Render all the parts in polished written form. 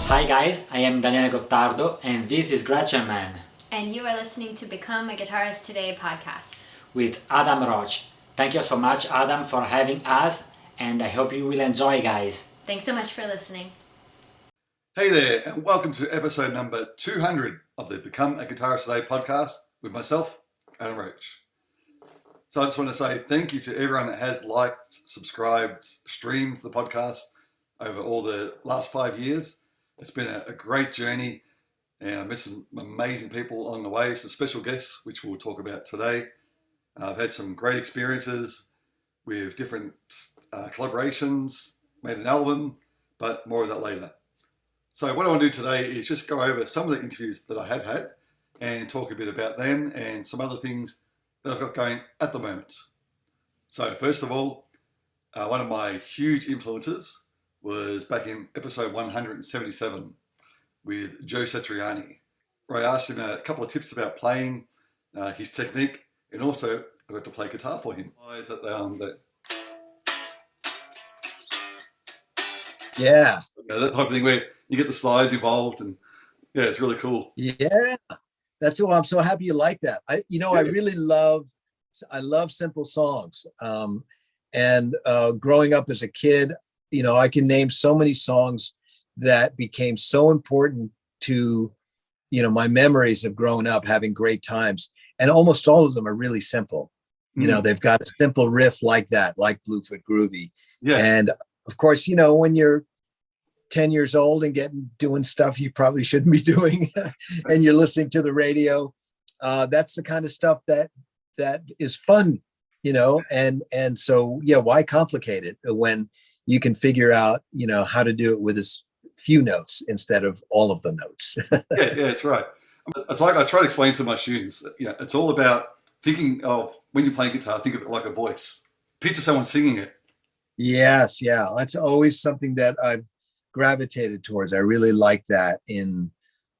Hi guys, I am Daniele Gottardo and this is Gretchen Man And you are listening to Become A Guitarist Today podcast with Adam Roach. Thank you so much, Adam, for having us, and I hope you will enjoy, guys. Thanks so much for listening. Hey there, and welcome to episode number 200 of the Become A Guitarist Today podcast with myself, Adam Roach. So I just want to say thank you to everyone that has liked, subscribed, streamed the podcast over all the last 5 years. It's been a great journey, and I've met some amazing people along the way, some special guests, which we'll talk about today. I've had some great experiences with different collaborations, made an album, but more of that later. So what I want to do today is just go over some of the interviews that I have had and talk a bit about them and some other things that I've got going at the moment. So first of all, one of my huge influences was back in episode 177 with Joe Satriani, where I asked him a couple of tips about playing, his technique, and also I got to play guitar for him. Yeah. That type of thing where you get the slides involved, and yeah, it's really cool. Yeah. That's why I'm so happy you like that. I really love simple songs. And growing up as a kid, I can name so many songs that became so important to, my memories of growing up, having great times. And almost all of them are really simple. They've got a simple riff like that, like Bluefoot Groovy. Yeah. And of course, when you're 10 years old and doing stuff you probably shouldn't be doing and you're listening to the radio, that's the kind of stuff that is fun, and so, yeah, why complicate it when you can figure out, how to do it with as few notes instead of all of the notes. Yeah, that's right. It's like I try to explain to my students, it's all about thinking of, when you're playing guitar, think of it like a voice. Picture someone singing it. Yes, yeah. That's always something that I've gravitated towards. I really like that in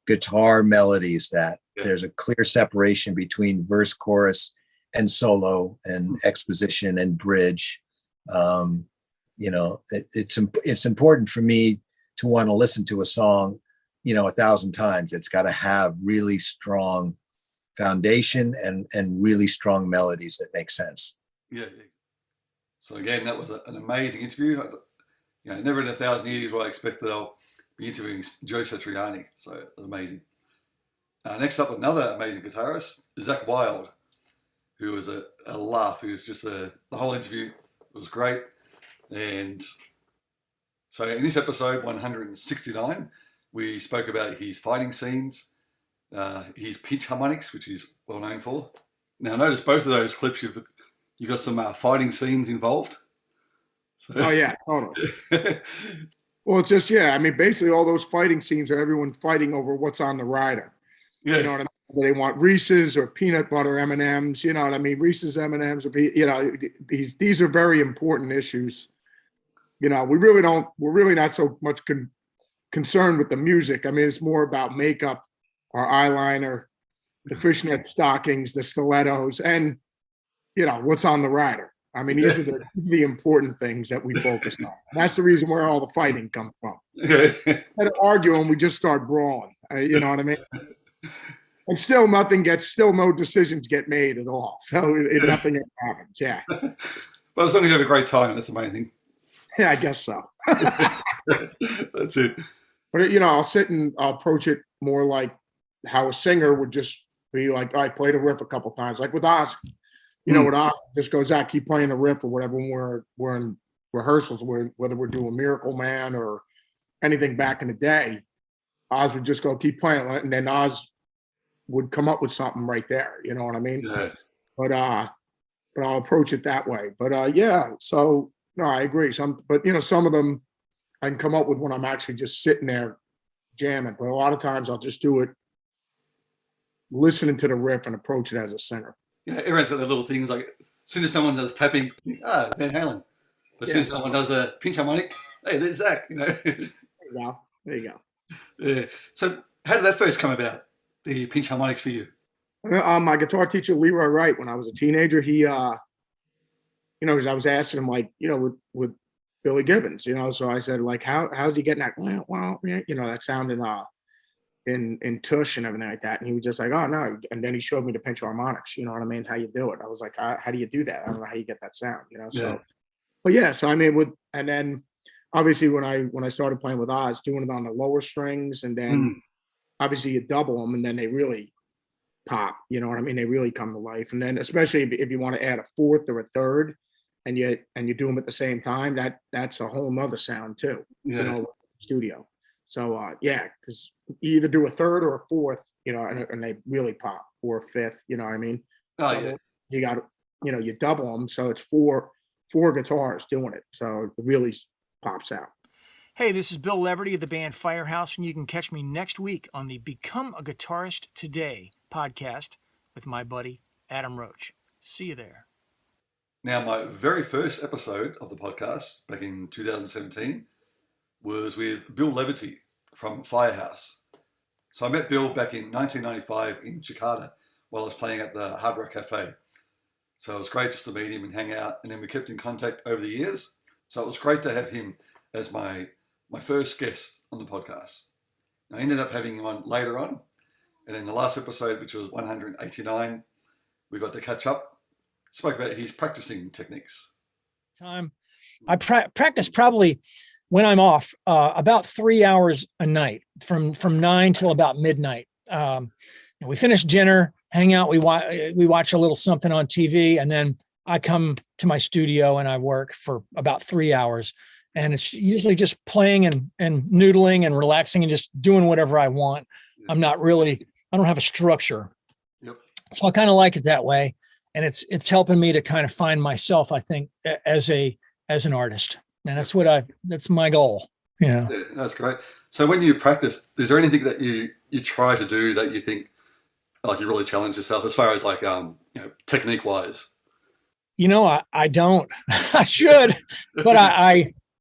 guitar melodies, that there's a clear separation between verse, chorus, and solo, and exposition and bridge. It's important for me to want to listen to a song, 1,000 times. It's got to have really strong foundation and really strong melodies that make sense. Yeah. So again, that was an amazing interview. Never in 1,000 years would I expect that I'll be interviewing Joe Satriani. So it was amazing. Next up, another amazing guitarist, Zakk Wylde, who was a laugh. He was just the whole interview was great. And so in this episode 169, we spoke about his fighting scenes, his pinch harmonics, which he's well known for. Now, notice both of those clips, you got some fighting scenes involved. So. Oh yeah, totally. Well, it's just, basically all those fighting scenes are everyone fighting over what's on the rider. Yeah. You know what I mean? They want Reese's or peanut butter M&Ms. You know what I mean? Reese's M&Ms or these are very important issues. We're really not so much concerned with the music. I mean, it's more about makeup, our eyeliner, the fishnet stockings, the stilettos, and what's on the rider. I mean, these are the important things that we focus on. That's the reason where all the fighting comes from. Instead of arguing, we just start brawling. You know what I mean? And still no decisions get made at all. So nothing happens. Yeah. Well, as long as you have a great time, that's the main thing. Yeah, I guess so. That's it. But I'll sit and I'll approach it more like how a singer would just be like, I played a riff a couple times, like with Oz. With Oz, just goes out, keep playing a riff or whatever when we're in rehearsals, whether we're doing Miracle Man or anything back in the day. Oz would just go keep playing it, and then Oz would come up with something right there. You know what I mean? Yeah. But I'll approach it that way. But yeah, so no, I agree. Some of them I can come up with when I'm actually just sitting there jamming. But a lot of times I'll just do it listening to the riff and approach it as a singer. Yeah, everyone's got their little things, like as soon as someone does tapping, Van Halen. But as soon as someone does a pinch harmonic, hey, there's Zakk, There you go. Yeah. So how did that first come about, the pinch harmonics for you? My guitar teacher, Leroy Wright, when I was a teenager, he, because I was asking him, like, with Billy Gibbons, So I said, like, how's he getting that? Well, that sound in tush and everything like that. And he was just like, oh no. And then he showed me the pinch harmonics. You know what I mean? How you do it? I was like, how do you do that? I don't know how you get that sound. So, but yeah. So I mean, and then obviously when I started playing with Oz, doing it on the lower strings, and then obviously you double them, and then they really pop. You know what I mean? They really come to life. And then especially if you want to add a fourth or a third, and you do them at the same time, that's a whole nother sound too. Studio. So because you either do a third or a fourth, and they really pop, or a fifth. You know what I mean? Oh double, yeah. You got you double them, so it's four guitars doing it, so it really pops out. Hey, this is Bill Leverty of the band Firehouse, and you can catch me next week on the Become A Guitarist Today podcast with my buddy Adam Roach. See you there. Now, my very first episode of the podcast back in 2017 was with Bill Leverty from Firehouse. So I met Bill back in 1995 in Jakarta while I was playing at the Hard Rock Cafe. So it was great just to meet him and hang out, and then we kept in contact over the years. So it was great to have him as my first guest on the podcast. I ended up having him on later on, and in the last episode, which was 189, we got to catch up, spoke about his practicing techniques. I practice probably when I'm off about 3 hours a night, from 9 till about midnight. We finish dinner, hang out, we watch a little something on TV, and then I come to my studio and I work for about 3 hours. And it's usually just playing and noodling and relaxing and just doing whatever I want. I don't have a structure. Yep. So I kind of like it that way. And it's helping me to kind of find myself, I think, as an artist. And that's my goal. Yeah, that's great. So when you practice, is there anything that you try to do that you think like you really challenge yourself as far as like technique wise? I don't. I should, but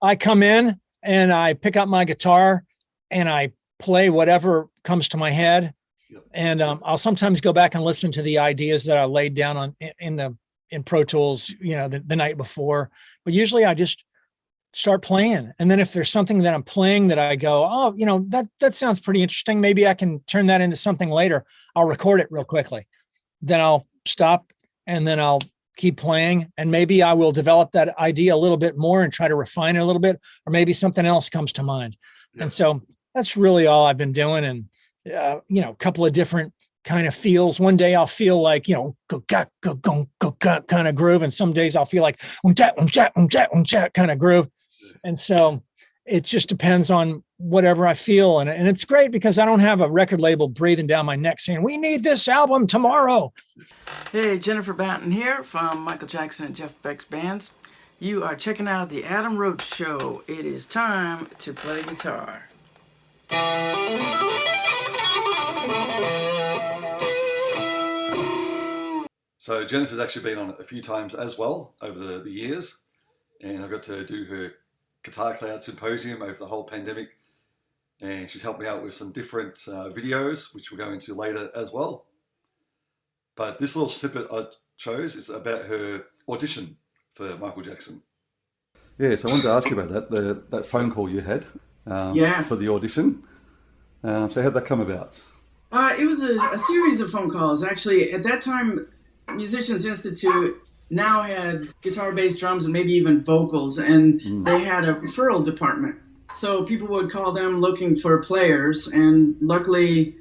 I come in and I pick up my guitar and I play whatever comes to my head. Yep. And I'll sometimes go back and listen to the ideas that I laid down in Pro Tools, the night before. But usually I just start playing. And then if there's something that I'm playing that I go, oh, that sounds pretty interesting, maybe I can turn that into something later, I'll record it real quickly. Then I'll stop and then I'll keep playing, and maybe I will develop that idea a little bit more and try to refine it a little bit, or maybe something else comes to mind. Yeah. And so that's really all I've been doing. And, a couple of different kind of feels. One day I'll feel like, go kind of groove. And some days I'll feel like kind of groove. And so it just depends on whatever I feel. And it's great because I don't have a record label breathing down my neck saying, we need this album tomorrow. Hey, Jennifer Batten here from Michael Jackson and Jeff Beck's bands. You are checking out the Adam Roach Show. It is time to play guitar. So Jennifer's actually been on it a few times as well over the years, and I got to do her Guitar Cloud Symposium over the whole pandemic, and she's helped me out with some different videos, which we'll go into later as well. But this little snippet I chose is about her audition for Michael Jackson. Yeah, so I wanted to ask you about that phone call you had for the audition. So how'd that come about? It was a series of phone calls. Actually, at that time, Musicians Institute now had guitar, bass, drums, and maybe even vocals, and they had a referral department. So people would call them looking for players, and luckily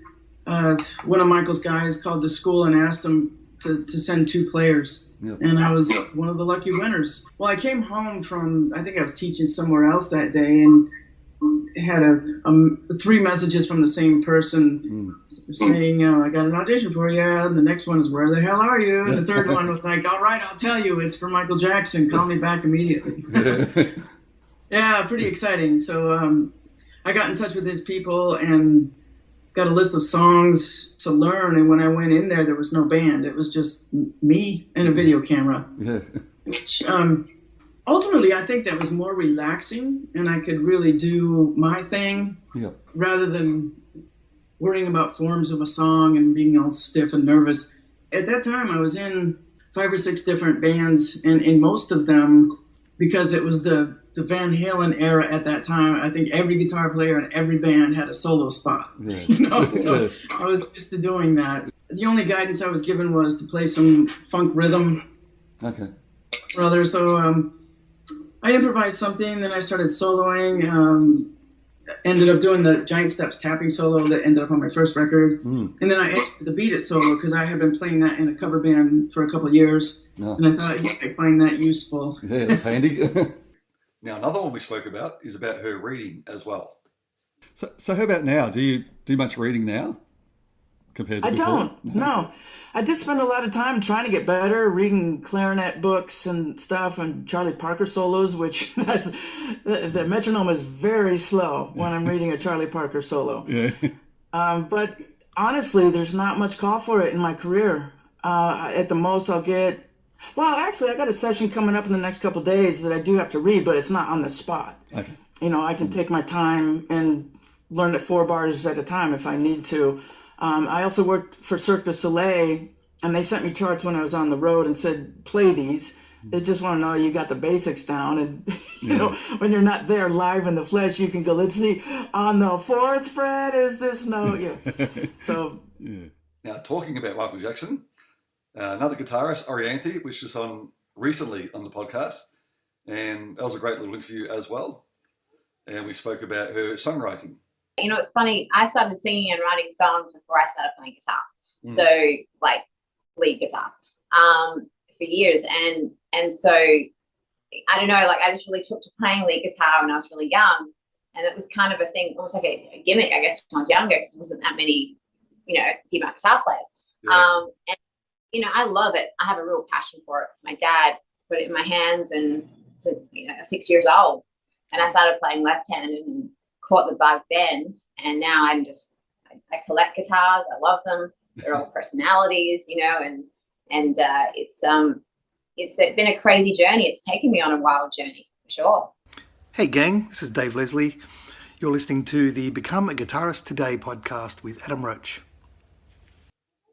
one of Michael's guys called the school and asked them to send 2 players. Yep. And I was one of the lucky winners. Well, I came home from, I think I was teaching somewhere else that day, and had 3 messages from the same person saying, I got an audition for you. And the next one is, where the hell are you? And the third one was like, all right, I'll tell you, it's for Michael Jackson. Call me back immediately. Yeah, pretty exciting. So I got in touch with his people and got a list of songs to learn. And when I went in there was no band. It was just me and a video camera. Yeah. Which, ultimately, I think that was more relaxing, and I could really do my thing rather than worrying about forms of a song and being all stiff and nervous. At that time, I was in 5 or 6 different bands, and in most of them, because it was the the Van Halen era at that time. I think every guitar player in every band had a solo spot. Yeah. So I was used to doing that. The only guidance I was given was to play some funk rhythm. Okay. Brother, so I improvised something, then I started soloing. Ended up doing the Giant Steps tapping solo that ended up on my first record. And then I added the Beat It solo because I had been playing that in a cover band for a couple of years. And I thought, I find that useful. Yeah, that's handy. Now, another one we spoke about is about her reading as well. So how about now? Do you do much reading now compared to I before? don't. No. I did spend a lot of time trying to get better, reading clarinet books and stuff and Charlie Parker solos, which the metronome is very slow when I'm reading a Charlie Parker solo. Yeah. But honestly, there's not much call for it in my career. At the most, I'll get... Well, actually, I got a session coming up in the next couple of days that I do have to read, but it's not on the spot. Okay. I can take my time and learn it 4 bars at a time if I need to. I also worked for Cirque du Soleil, and they sent me charts when I was on the road and said, play these. They just want to know you got the basics down. And, when you're not there live in the flesh, you can go, let's see, on the 4th fret is this note. Yeah. So. Yeah. Now, talking about Michael Jackson, another guitarist, Orianthi, which was on recently on the podcast. And that was a great little interview as well. And we spoke about her songwriting. It's funny. I started singing and writing songs before I started playing guitar. So, like, lead guitar, for years. And so, I don't know, like, I just really took to playing lead guitar when I was really young. And it was kind of a thing, almost like a gimmick, I guess, when I was younger, because there wasn't that many, female guitar players. Yeah. And, I love it. I have a real passion for it. My dad put it in my hands and, 6 years old. And I started playing left-handed and caught the bug then. And now I collect guitars. I love them. They're all personalities, and it's been a crazy journey. It's taken me on a wild journey, for sure. Hey gang, this is Dave Leslie. You're listening to the Become A Guitarist Today podcast with Adam Roach.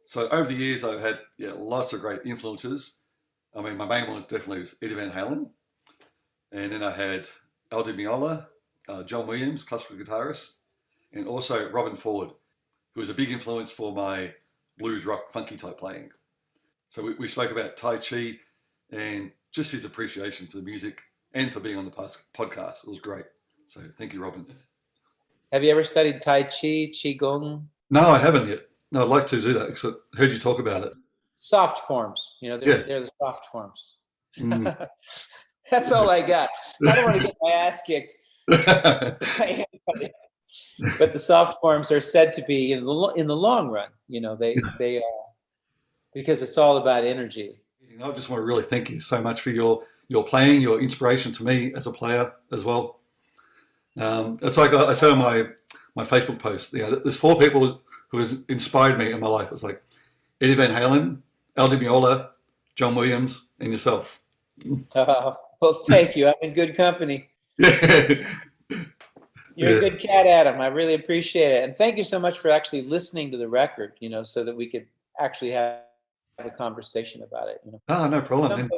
So over the years, I've had lots of great influences. I mean, my main one definitely was Eddie Van Halen. And then I had Al Di Meola, John Williams, classical guitarist, and also Robin Ford, who was a big influence for my blues, rock, funky type playing. So we spoke about Tai Chi and just his appreciation for the music and for being on the podcast. It was great. So thank you, Robin. Have you ever studied Tai Chi, Qigong? No, I haven't yet. No, I'd like to do that because I heard you talk about it. Soft forms. They're the soft forms. That's all I got. I don't want to get my ass kicked by anybody. But the soft forms are said to be in the long run. They because it's all about energy. I just want to really thank you so much for your playing, your inspiration to me as a player as well. It's like I said on my Facebook post. There's 4 people who has inspired me in my life. It's like Eddie Van Halen, Al Di Meola, John Williams, and yourself. Well, thank you. I'm in good company. You're a good cat, Adam. I really appreciate it. And thank you so much for actually listening to the record, so that we could actually have a conversation about it. Oh, no problem.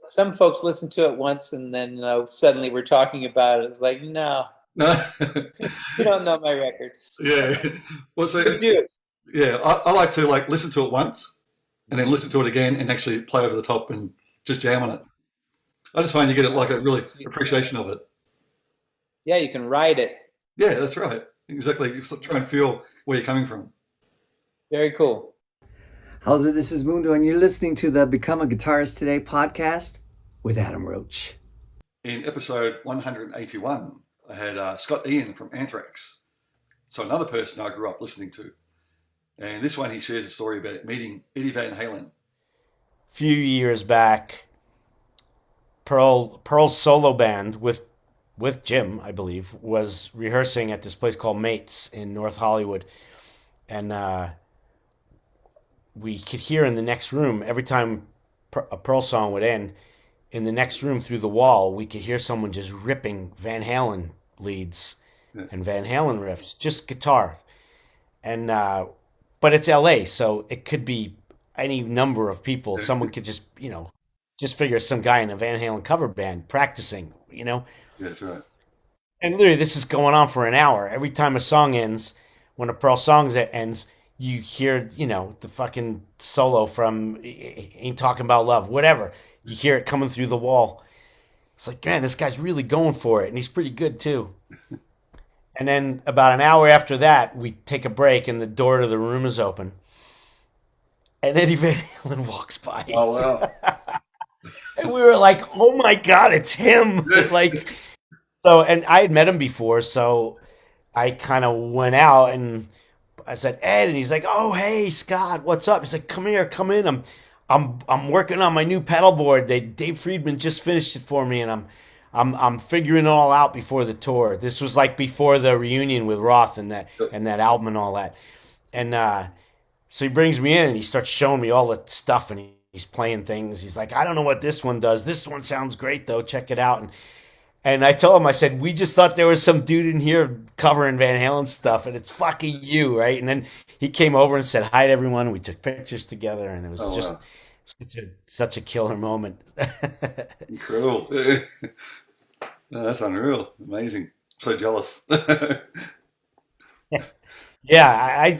Some folks listen to it once and then suddenly we're talking about it. It's like, no. You don't know my record. Yeah. Well, so you do. Yeah, I like to listen to it once and then listen to it again and actually play over the top and just jam on it. I just find you get a really appreciation of it. Yeah, you can ride it. Yeah, that's right. Exactly. You try and feel where you're coming from. Very cool. How's it? This is Mundo, and you're listening to the Become A Guitarist Today podcast with Adam Roach. In episode 181, I had Scott Ian from Anthrax. So another person I grew up listening to. And this one, he shares a story about meeting Eddie Van Halen. A few years back, Pearl's solo band with Jim, I believe, was rehearsing at this place called Mates in North Hollywood. And we could hear in the next room, every time a Pearl song would end, in the next room through the wall, we could hear someone just ripping Van Halen leads and Van Halen riffs, just guitar. And but it's LA, so it could be any number of people. Someone could just figure some guy in a Van Halen cover band practicing, Yeah, that's right. And literally, this is going on for an hour. Every time a song ends, when a Pearl song ends, you hear, the fucking solo from Ain't Talking About Love, whatever. You hear it coming through the wall. It's like, man, this guy's really going for it, and he's pretty good too. And then about an hour after that, we take a break, and the door to the room is open. And Eddie Van Halen walks by. Oh, wow. And we were like, oh my God, it's him. So, and I had met him before, so I kind of went out and I said, Ed, and he's like, oh, hey, Scott, what's up? He's like, come here, come in. I'm working on my new pedal board. Dave Friedman just finished it for me, and I'm figuring it all out before the tour. This was like before the reunion with Roth and that album and all that. And so he brings me in and he starts showing me all the stuff, and he's playing things. He's like, I don't know what this one does. This one sounds great though. Check it out. And I told him, I said, we just thought there was some dude in here covering Van Halen stuff, and it's fucking you, right? And then he came over and said hi to everyone, and we took pictures together, and it was such a killer moment. Incredible. No, that's unreal. Amazing. So jealous. Yeah,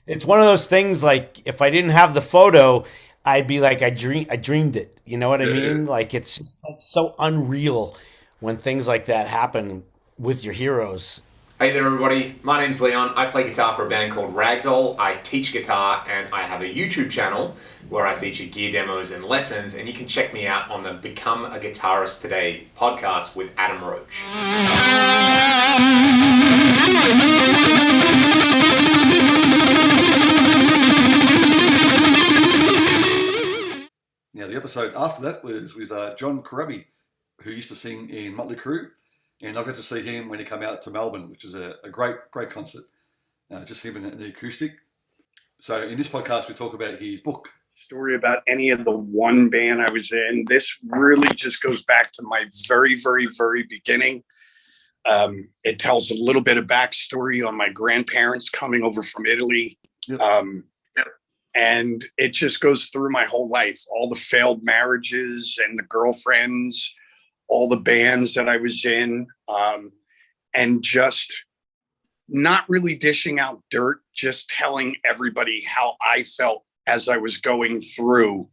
it's one of those things, like, if I didn't have the photo, I'd be like, I dreamed it. You know what I mean? Like, it's so unreal when things like that happen with your heroes. Hey there, everybody. My name's Leon. I play guitar for a band called Ragdoll. I teach guitar, and I have a YouTube channel where I feature gear demos and lessons, and you can check me out on the Become A Guitarist Today podcast with Adam Roach. Now, the episode after that was with John Corabi, who used to sing in Motley Crue, and I got to see him when he came out to Melbourne, which is a great concert. Just him in the acoustic. So in this podcast, we talk about his book. Story about any of the one band I was in. This really just goes back to my very, very, very beginning. It tells a little bit of backstory on my grandparents coming over from Italy. Yep. And it just goes through my whole life, all the failed marriages and the girlfriends, all the bands that I was in, and just not really dishing out dirt, just telling everybody how I felt as I was going through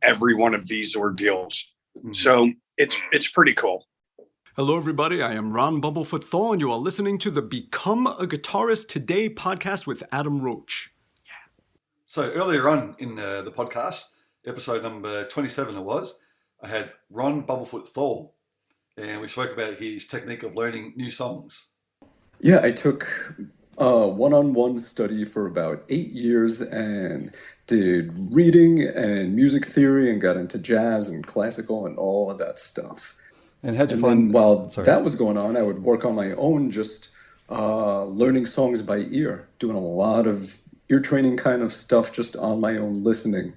every one of these ordeals. Mm-hmm. So it's pretty cool. Hello, everybody. I am Ron Bumblefoot Thal, and you are listening to the Become a Guitarist Today podcast with Adam Roach. So earlier on in the podcast, episode number 27 it was, I had Ron Bumblefoot Thal, and we spoke about his technique of learning new songs. Yeah, I took a one-on-one study for about 8 years and did reading and music theory and got into jazz and classical and all of that stuff. And how'd you find... While that was going on, I would work on my own, just learning songs by ear, doing a lot of ear training kind of stuff just on my own listening.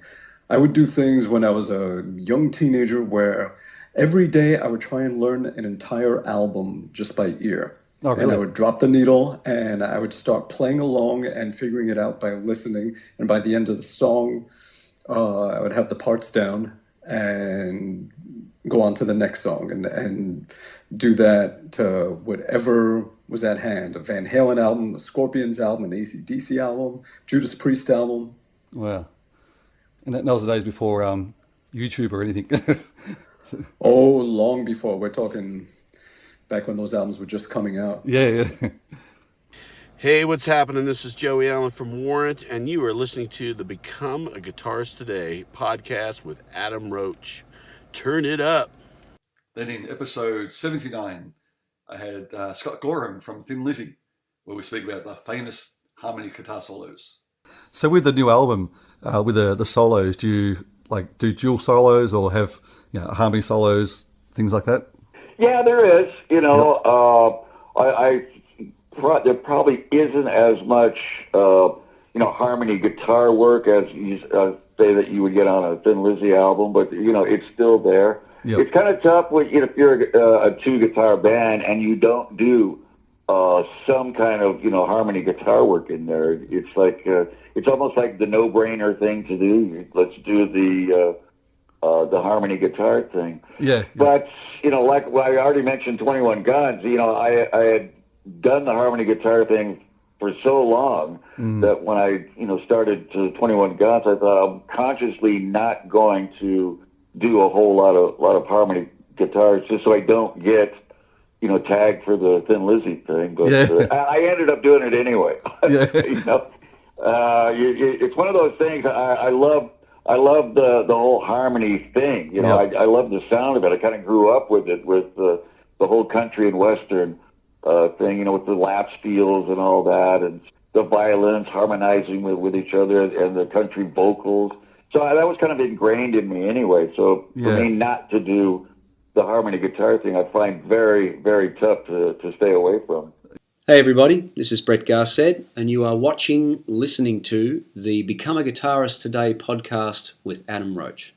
I would do things when I was a young teenager where every day I would try and learn an entire album just by ear. Oh, really? And I would drop the needle and I would start playing along and figuring it out by listening. And by the end of the song, I would have the parts down and go on to the next song and do that to whatever was at hand. A Van Halen album, a Scorpions album, an AC/DC album, Judas Priest album. Wow. And that was the days before YouTube or anything. Oh, long before. We're talking back when those albums were just coming out. Yeah. Hey, what's happening? This is Joey Allen from Warrant, and you are listening to the Become a Guitarist Today podcast with Adam Roach. Turn it up. Then in episode 79, I had Scott Gorham from Thin Lizzy, where we speak about the famous harmony guitar solos. So with the new album, with the solos, do you do dual solos or have harmony solos, things like that? Yeah, there is. There probably isn't as much harmony guitar work as you say that you would get on a Thin Lizzy album, but it's still there. Yep. It's kind of tough if you're a two-guitar band and you don't do some kind of harmony guitar work in there. It's like it's almost like the no-brainer thing to do. Let's do the the harmony guitar thing. Yeah. But, you know, like I already mentioned 21 Guns, you know, I had done the harmony guitar thing for so long that when I, you know, started to 21 Guns, I thought I'm consciously not going to do a whole lot of harmony guitars just so I don't get, you know, tagged for the Thin Lizzy thing. But I ended up doing it anyway. You know, it's one of those things. I love the whole harmony thing. You know, I love the sound of it. I kind of grew up with it, with the whole country and western thing, you know, with the lap steels and all that, and the violins harmonizing with each other, and the country vocals. So that was kind of ingrained in me anyway. So for me not to do the harmony guitar thing, I find very, very tough to stay away from. Hey everybody, this is Brett Garcett, and you are listening to the Become a Guitarist Today podcast with Adam Roach.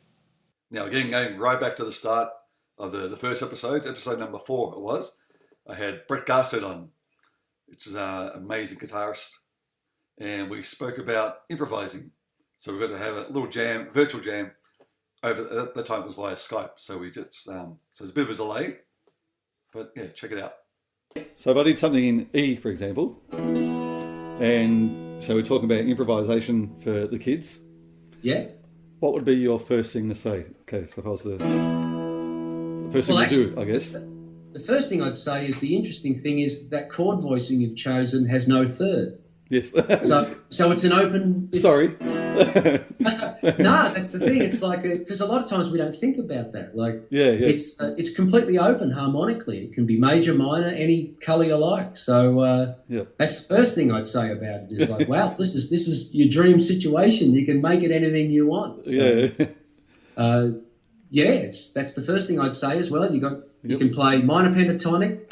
Now, again, going right back to the start of the first episode number 4 it was, I had Brett Garcett on, which is an amazing guitarist, and we spoke about improvising. So we got to have a little jam, virtual jam, over at the time it was via Skype. So we just, so it's a bit of a delay, but yeah, check it out. So if I did something in E, for example, and so we're talking about improvisation for the kids. Yeah. What would be your first thing to say? Okay, so if I was the first thing to do, I guess. The first thing I'd say is the interesting thing is that chord voicing you've chosen has no third. Yes. so it's an open... Sorry. No, that's the thing. It's like, because a lot of times we don't think about that. Like, yeah. It's completely open harmonically. It can be major, minor, any colour you like. So that's the first thing I'd say about it. Is like, wow, this is your dream situation. You can make it anything you want. So, that's the first thing I'd say as well. You can play minor pentatonic.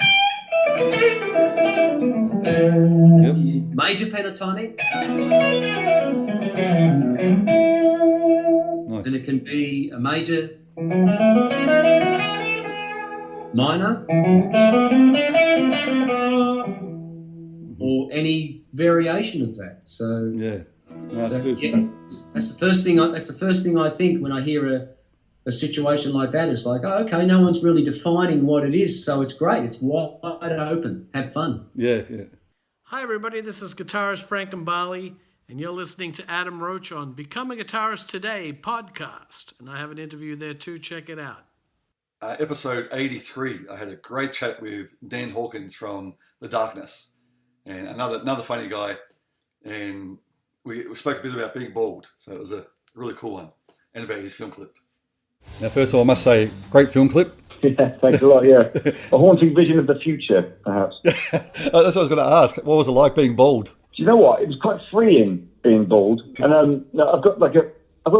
Major pentatonic, nice. And it can be a major, minor, or any variation of that. So that's good. That's the first thing. That's the first thing I think when I hear a situation like that. It's like, oh, okay, no one's really defining what it is, so it's great. It's wide open. Have fun. Yeah. Hi, everybody. This is guitarist Frank Mbali, and you're listening to Adam Roach on Become a Guitarist Today podcast. And I have an interview there, too. Check it out. Episode 83, I had a great chat with Dan Hawkins from The Darkness, and another funny guy. And we spoke a bit about being bald, so it was a really cool one, and about his film clip. Now, first of all, I must say, great film clip. Yeah, thanks a lot, yeah. A haunting vision of the future, perhaps. That's what I was going to ask. What was it like being bald? Do you know what? It was quite freeing being bald. And I've got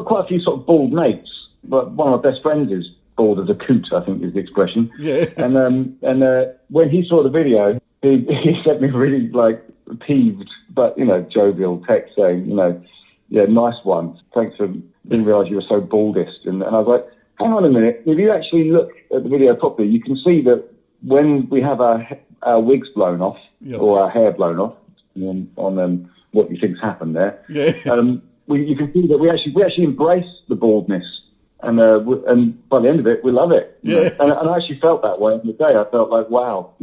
quite a few sort of bald mates, but one of my best friends is bald as a coot, I think is the expression. Yeah. And when he saw the video, he sent me really, peeved, but, jovial text saying, nice one. Thanks for, didn't realise you were so baldest. And I was like, hang on a minute. If you actually look at the video properly, you can see that when we have our wigs blown off or our hair blown off on what you think's happened there, you can see that we actually embrace the baldness, and by the end of it, we love it. Yeah. And I actually felt that way on the day. I felt like, wow,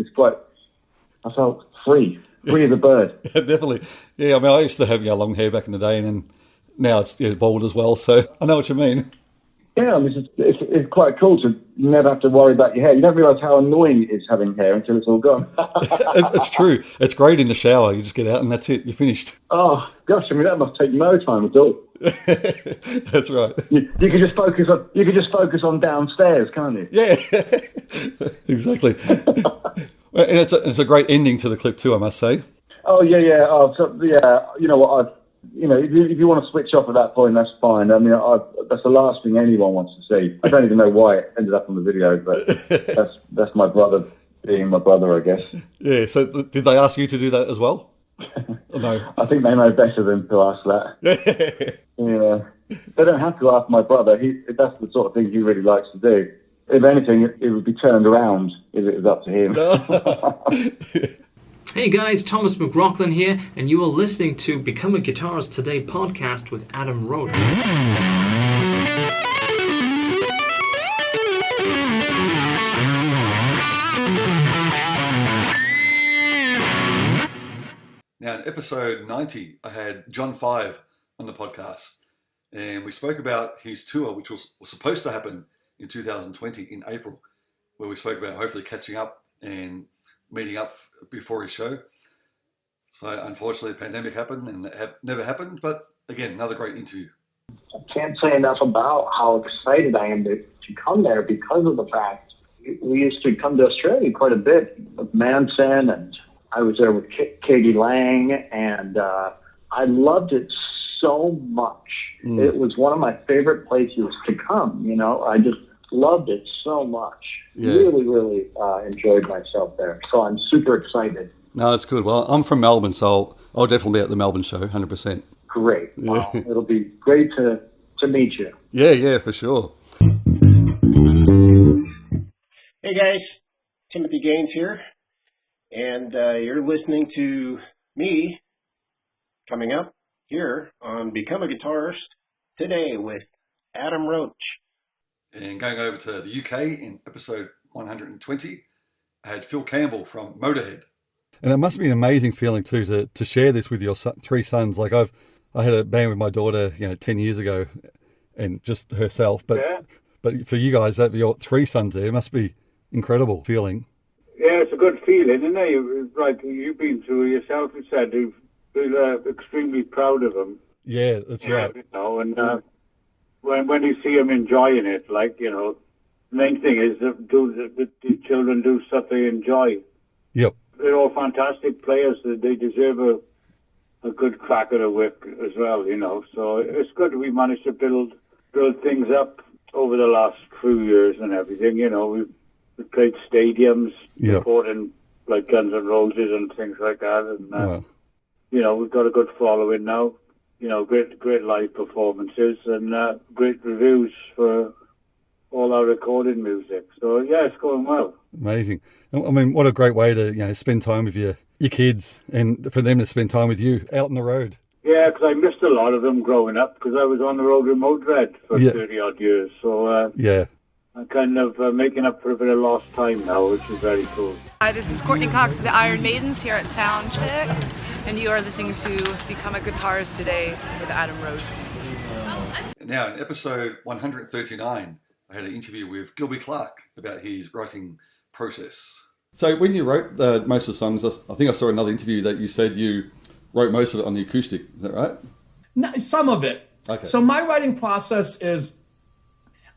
I felt free as a bird. Definitely. Yeah, I mean, I used to have long hair back in the day, and now it's bald as well. So I know what you mean. Yeah, I mean, it's quite cool to never have to worry about your hair. You don't realise how annoying it is having hair until it's all gone. It's true. It's great in the shower. You just get out and that's it. You're finished. Oh, gosh, I mean, that must take no time at all. That's right. You could just focus on downstairs, can't you? Yeah, exactly. And it's a great ending to the clip too, I must say. Oh, yeah. You know what, if you want to switch off at that point, that's fine. I mean, that's the last thing anyone wants to see. I don't even know why it ended up on the video, but that's my brother being my brother, I guess. Yeah, so did they ask you to do that as well? Or no? I think they know better than to ask that. They don't have to ask my brother. That's the sort of thing he really likes to do. If anything, it would be turned around if it was up to him. Hey guys, Thomas McLaughlin here, and you are listening to Become a Guitarist Today podcast with Adam Roach. in episode 90, I had John Five on the podcast, and we spoke about his tour, which was supposed to happen in 2020 in April, where we spoke about hopefully catching up and meeting up before his show. So unfortunately, the pandemic happened and it never happened, but again, another great interview. I can't say enough about how excited I am to come there because of the fact we used to come to Australia quite a bit with Manson, and I was there with Katie Lang, and I loved it so much. It was one of my favorite places to come, you know. I just loved it so much. Yeah. Really, really enjoyed myself there. So I'm super excited. No, that's good. Well, I'm from Melbourne, so I'll definitely be at the Melbourne show, 100%. Great. Wow. It'll be great to meet you. Yeah, for sure. Hey guys, Timothy Gaines here, and you're listening to me coming up here on Become a Guitarist Today with Adam Roach. And going over to the UK in episode 120, I had Phil Campbell from Motorhead. And it must be an amazing feeling too to share this with your three sons. Like I had a band with my daughter, 10 years ago, and just herself. But for you guys, that your three sons there, must be incredible feeling. Yeah, it's a good feeling, isn't it? Like you've been through yourself, you said, you feel extremely proud of them. Yeah, that's right. You know, and when you see them enjoying it, like, you know, the main thing is that the children do stuff they enjoy. Yep. They're all fantastic players. They deserve a good crack at a whip as well, you know. So it's good we managed to build things up over the last few years and everything, you know. We've played stadiums, supporting like Guns N' Roses and things like that, and you know, we've got a good following now. You know, great live performances and great reviews for all our recorded music. So yeah, it's going well. Amazing. I mean, what a great way to spend time with your kids, and for them to spend time with you out on the road. Yeah, because I missed a lot of them growing up because I was on the road with Motorhead for 30 odd years. So I'm kind of making up for a bit of lost time now, which is very cool. Hi, this is Courtney Cox of the Iron Maidens here at Soundcheck, and you are listening to Become a Guitarist Today with Adam Roach. Now, in episode 139, I had an interview with Gilby Clarke about his writing process. So when you wrote most of the songs, I think I saw another interview that you said you wrote most of it on the acoustic. Is that right? No, some of it. Okay. So my writing process is,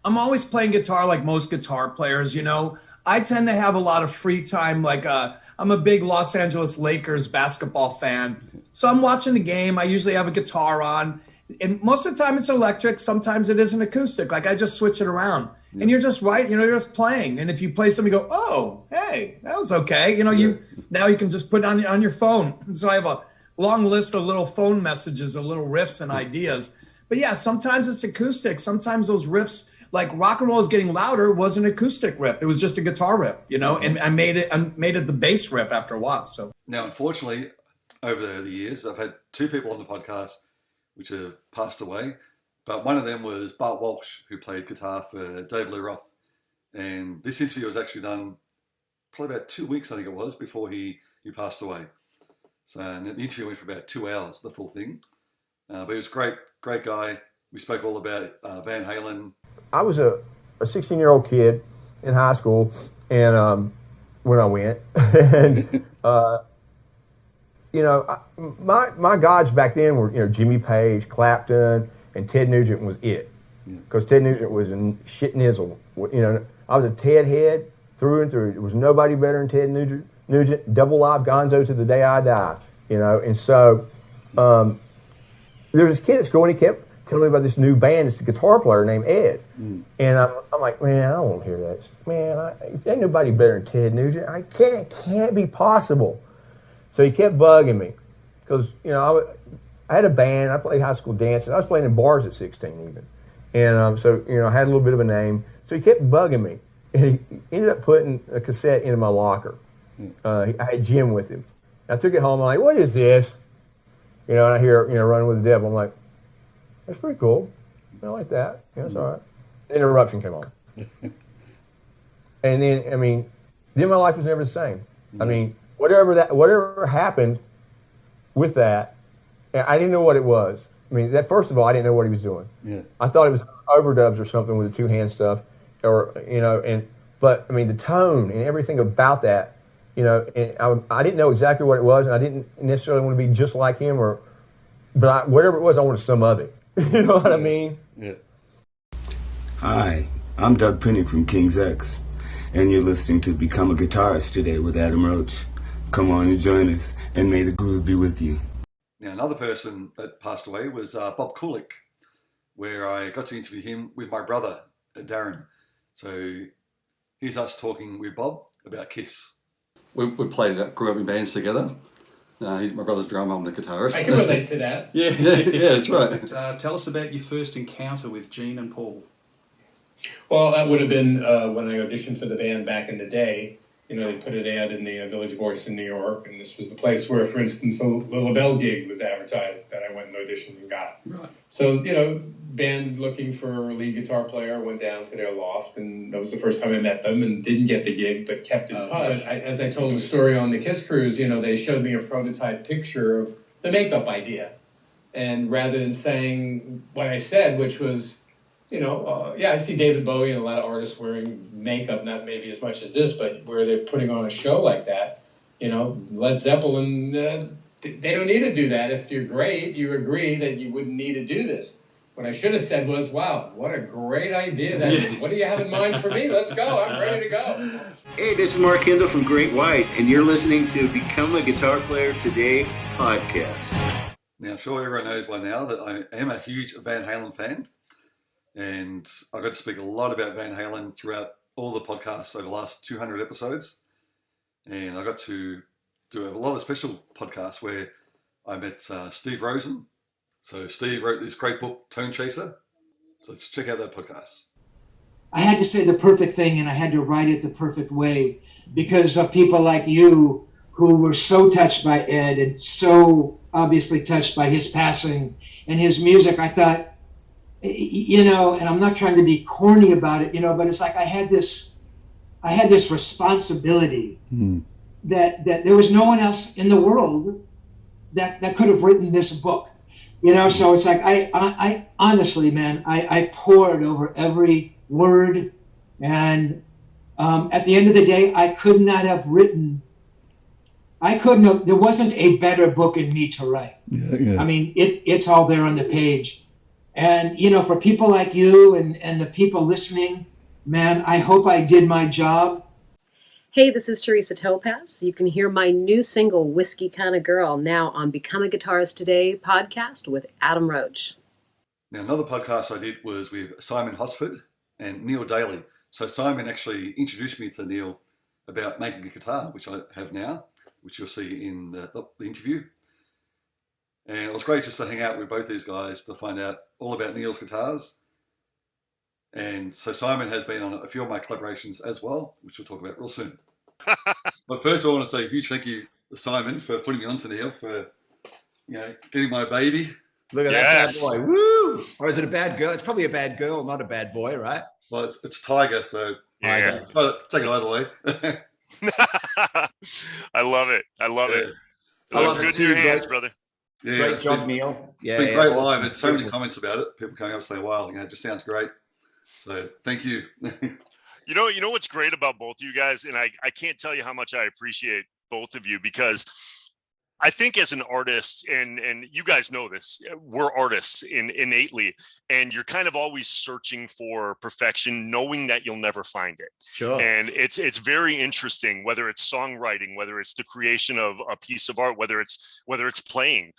I'm always playing guitar like most guitar players, you know. I tend to have a lot of free time. Like I'm a big Los Angeles Lakers basketball fan. So I'm watching the game. I usually have a guitar on. And most of the time it's electric. Sometimes it is an acoustic. Like I just switch it around. Yeah. And you're just right, you're just playing. And if you play something, you go, oh, hey, that was okay. You know, now you can just put it on your phone. So I have a long list of little phone messages of little riffs and ideas. But yeah, sometimes it's acoustic. Sometimes those riffs, like Rock and Roll Is Getting Louder, was an acoustic riff. It was just a guitar riff, you know, and I made it the bass riff after a while. So now, unfortunately, over the years, I've had two people on the podcast which have passed away, but one of them was Bart Walsh, who played guitar for Dave Lee Roth. And this interview was actually done probably about 2 weeks, I think it was, before he passed away. So and the interview went for about 2 hours, the full thing. But he was a great guy. We spoke all about Van Halen. I was a 16-year-old kid in high school, and when I went, and you know, my gods back then were Jimmy Page, Clapton, and Ted Nugent was it, because Ted Nugent was a shit nizzle. You know, I was a Ted head through and through. There was nobody better than Ted Nugent, double live Gonzo to the day I die. You know, and so there was this kid at school, and he kept telling me about this new band. It's a guitar player named Ed. And I'm like, man, I don't want to hear that. Man, ain't nobody better than Ted Nugent. It can't be possible. So he kept bugging me because, you know, I had a band. I played high school dance, and I was playing in bars at 16 even. And so, you know, I had a little bit of a name. So he kept bugging me. And he ended up putting a cassette into my locker. I had Jim with him. I took it home. I'm like, what is this? You know, and I hear, you know, Running with the Devil. I'm like, that's pretty cool. I like that. Yeah, that's all right. Interruption came on. And then, I mean, then my life was never the same. I mean, whatever happened, with that, and I didn't know what it was. I mean, first of all, I didn't know what he was doing. Yeah. I thought it was overdubs or something with the two-hand stuff, but I mean, the tone and everything about that, and I didn't know exactly what it was, and I didn't necessarily want to be just like him, but whatever it was, I wanted some of it. You know what I mean? Yeah. Hi, I'm Doug Pinnick from King's X, and you're listening to Become a Guitarist Today with Adam Roach. Come on and join us, and may the groove be with you. Now, another person that passed away was Bob Kulick, where I got to interview him with my brother, Darren. So here's us talking with Bob about Kiss. We grew up in bands together. He's my brother's drummer, I'm the guitarist. I can relate to that. yeah, that's right. Tell us about your first encounter with Gene and Paul. Well, that would have been when I auditioned for the band back in the day. They put an ad in the Village Voice in New York, and this was the place where, for instance, the LaBelle gig was advertised that I went and auditioned and got. Right. So, band looking for a lead guitar player, went down to their loft, and that was the first time I met them, and didn't get the gig, but kept in touch. As I told the story on the Kiss Cruise, they showed me a prototype picture of the makeup idea. And rather than saying what I said, which was, I see David Bowie and a lot of artists wearing makeup, not maybe as much as this, but where they're putting on a show like that. Led Zeppelin, they don't need to do that. If you're great, you agree that you wouldn't need to do this. What I should have said was, wow, what a great idea that is. What do you have in mind for me? Let's go. I'm ready to go. Hey, this is Mark Hindle from Great White, and you're listening to Become a Guitar Player Today podcast. Now, I'm sure everyone knows by now that I am a huge Van Halen fan. And I got to speak a lot about Van Halen throughout all the podcasts over the last 200 episodes. And I got to do a lot of special podcasts where I met Steve Rosen. So Steve wrote this great book, Tone Chaser. So let's check out that podcast. I had to say the perfect thing, and I had to write it the perfect way because of people like you who were so touched by Ed and so obviously touched by his passing and his music. I thought, and I'm not trying to be corny about it, but it's like I had this responsibility that there was no one else in the world that could have written this book, so it's like I honestly, man, I poured over every word, and at the end of the day, I could not have written. There wasn't a better book in me to write. Yeah. I mean, it's all there on the page. And, for people like you and the people listening, man, I hope I did my job. Hey, this is Teresa Topaz. You can hear my new single, Whiskey Kinda Girl, now on Become a Guitarist Today podcast with Adam Roach. Now, another podcast I did was with Simon Hosford and Neil Daly. So Simon actually introduced me to Neil about making a guitar, which I have now, which you'll see in the interview. And it was great just to hang out with both these guys to find out all about Neil's guitars. And so Simon has been on a few of my collaborations as well, which we'll talk about real soon. But first I want to say a huge thank you to Simon for putting me on to Neil, for getting my baby. Look at that bad boy. Woo! Or is it a bad girl? It's probably a bad girl, not a bad boy, right? Well, it's Tiger, so Tiger. Take it either way. I love it. It looks good in your hands, brother. Yeah, great job, Neil. It's been great live. And so many comments about it. People coming up saying, wow, it just sounds great. So thank you. You know what's great about both of you guys, and I can't tell you how much I appreciate both of you, because I think as an artist, and you guys know this, we're artists innately, and you're kind of always searching for perfection, knowing that you'll never find it. Sure. And it's very interesting, whether it's songwriting, whether it's the creation of a piece of art, whether it's playing.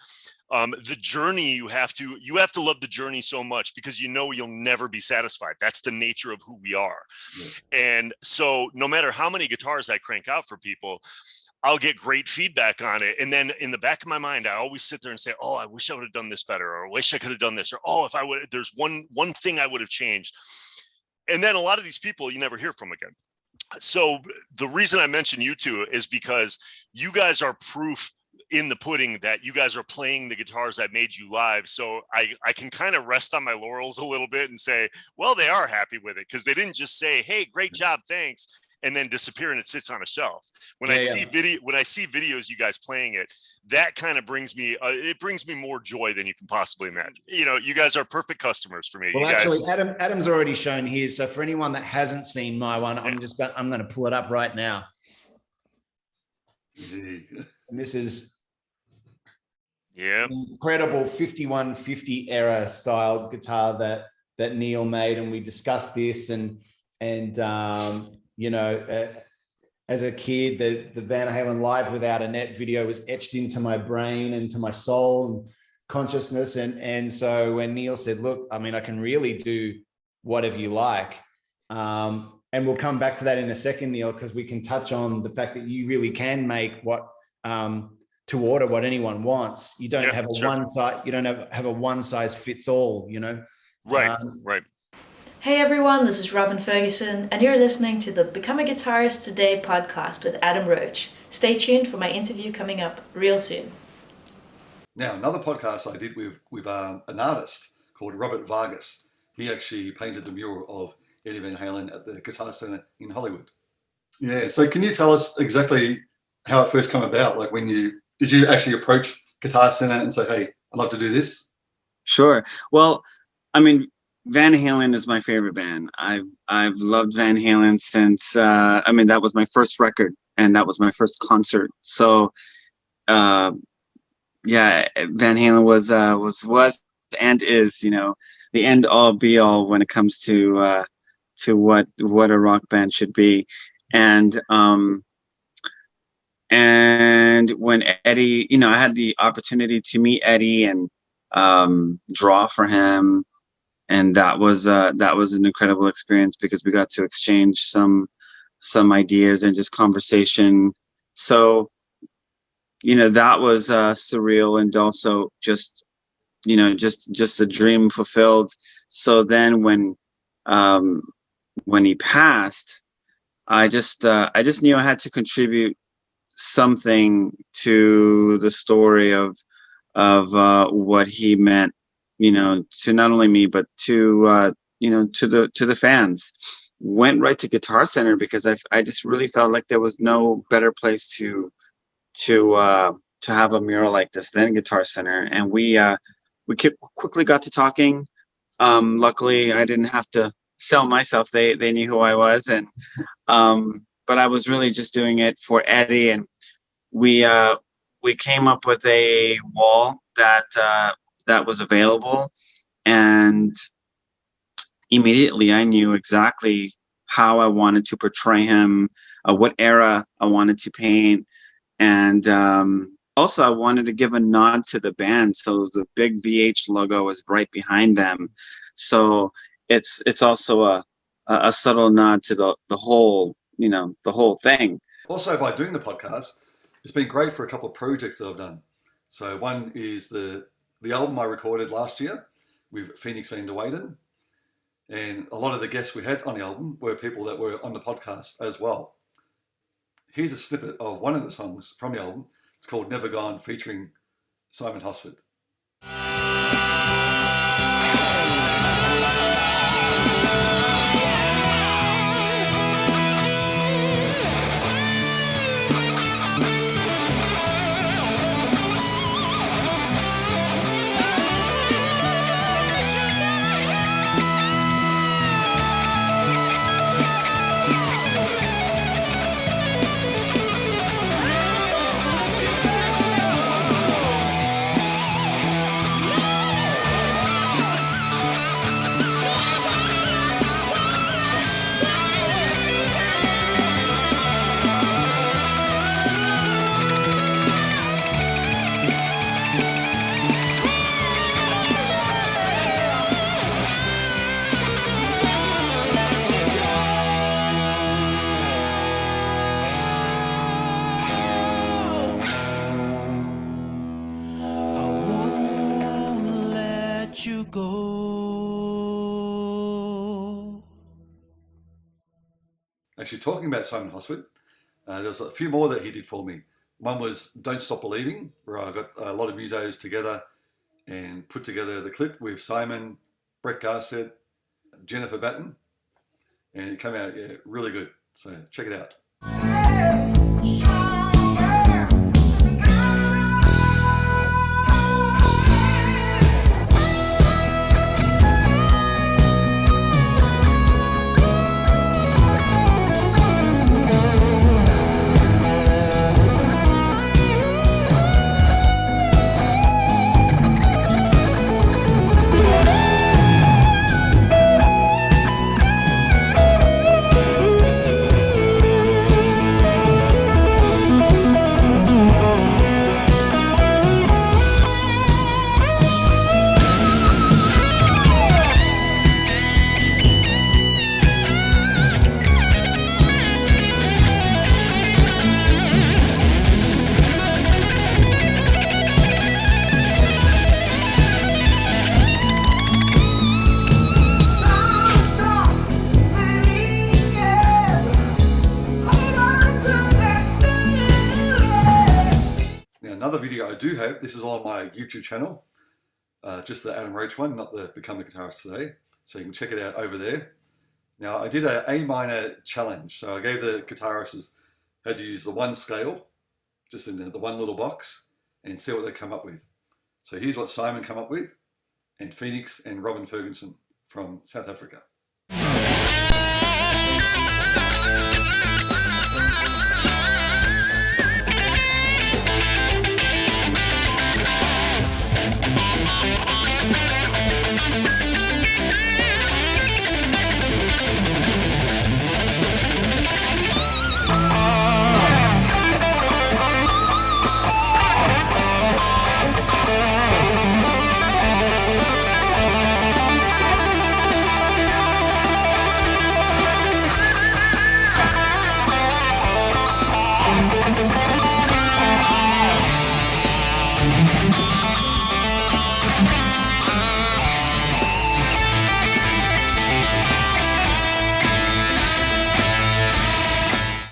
The journey, you have to love the journey so much, because you'll never be satisfied. That's the nature of who we are. Yeah. And so no matter how many guitars I crank out for people, I'll get great feedback on it. And then in the back of my mind, I always sit there and say, oh, I wish I would have done this better, or I wish I could have done this, or, oh, if I would, there's one thing I would have changed. And then a lot of these people you never hear from again. So the reason I mention you two is because you guys are proof in the pudding that you guys are playing the guitars that made you live. So I can kind of rest on my laurels a little bit and say, well, they are happy with it, because they didn't just say, hey, great job, thanks, and then disappear, and it sits on a shelf. When I see videos you guys playing it, that kind of brings me it brings me more joy than you can possibly imagine. You guys are perfect customers for me. Well, you guys, actually, Adam's already shown his. So for anyone that hasn't seen my one, I'm going to pull it up right now. And this is incredible 5150 era style guitar that Neil made, and we discussed this and as a kid, the Van Halen Live Without a Net video was etched into my brain and to my soul and consciousness. And so when Neil said, look, I mean, I can really do whatever you like. And we'll come back to that in a second, Neil, because we can touch on the fact that you really can make to order what anyone wants. You don't have a one size fits all, Right. Right. Hey everyone, this is Robin Ferguson, and you're listening to the Become a Guitarist Today podcast with Adam Roach. Stay tuned for my interview coming up real soon. Now, another podcast I did with an artist called Robert Vargas. He actually painted the mural of Eddie Van Halen at the Guitar Center in Hollywood. Yeah, so can you tell us exactly how it first came about? Like did you actually approach Guitar Center and say, hey, I'd love to do this? Sure. Well, I mean, Van Halen is my favorite band. I've loved Van Halen since that was my first record and that was my first concert. So Van Halen was and is, the end all be all when it comes to what a rock band should be. And when Eddie, I had the opportunity to meet Eddie and draw for him. And that was an incredible experience because we got to exchange some ideas and just conversation. So, that was surreal and also just a dream fulfilled. So then when he passed, I just knew I had to contribute something to the story of what he meant, to not only me, but to the fans. Went right to Guitar Center because I just really felt like there was no better place to have a mural like this than Guitar Center. And we quickly got to talking. Luckily, I didn't have to sell myself. They knew who I was, and but I was really just doing it for Eddie. And we came up with a wall that was available, and immediately I knew exactly how I wanted to portray him, what era I wanted to paint, and also I wanted to give a nod to the band, so the big VH logo was right behind them. So it's also a subtle nod to the whole thing. Also, by doing the podcast, it's been great for a couple of projects that I've done. So one is the album I recorded last year with Phoenix Van der Weyden. And a lot of the guests we had on the album were people that were on the podcast as well. Here's a snippet of one of the songs from the album. It's called Never Gone, featuring Simon Hosford. Actually, talking about Simon Hosford, there's a few more that he did for me. One was Don't Stop Believing, where I got a lot of musos together and put together the clip with Simon, Brett Garsett, Jennifer Batten, and it came out really good. So check it out. Another video I do have, this is on my YouTube channel, just the Adam Roach one, not the Become A Guitarist Today, so you can check it out over there. Now I did an A minor challenge, so I gave the guitarists how to use the one scale, just in the one little box, and see what they come up with. So here's what Simon come up with, and Phoenix and Robin Ferguson from South Africa.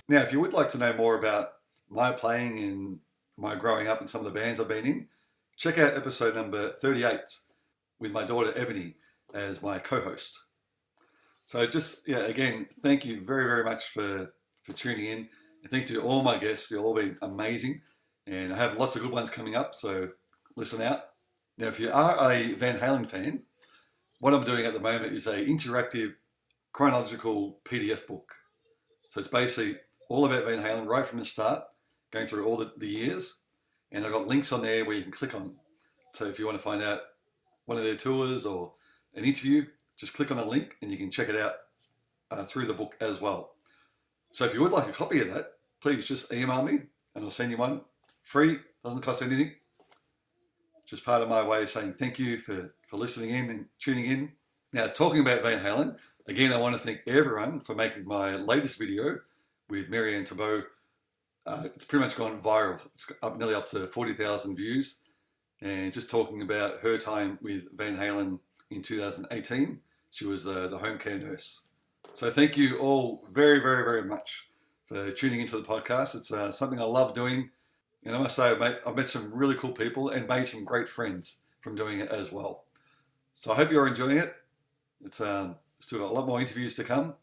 Now, if you would like to know more about my playing and my growing up and some of the bands I've been in, check out episode number 38 with my daughter Ebony as my co-host. So just, again, thank you very, very much for tuning in. And thanks to all my guests. They'll all be amazing. And I have lots of good ones coming up, so listen out. Now, if you are a Van Halen fan, what I'm doing at the moment is an interactive chronological PDF book. So it's basically all about Van Halen right from the start, going through all the years. And I've got links on there where you can click on. So if you want to find out one of their tours or an interview, just click on a link and you can check it out through the book as well. So if you would like a copy of that, please just email me and I'll send you one. Free, doesn't cost anything. Just part of my way of saying thank you for listening in and tuning in. Now, talking about Van Halen, again, I want to thank everyone for making my latest video with Marianne Tabo. It's pretty much gone viral. It's nearly up to 40,000 views. And just talking about her time with Van Halen in 2018. She was the home care nurse. So thank you all very, very, very much for tuning into the podcast. It's something I love doing. And I must say, I've met some really cool people and made some great friends from doing it as well. So I hope you're enjoying it. It's still got a lot more interviews to come.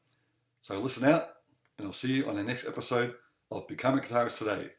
So listen out, and I'll see you on the next episode of Become A Guitarist Today.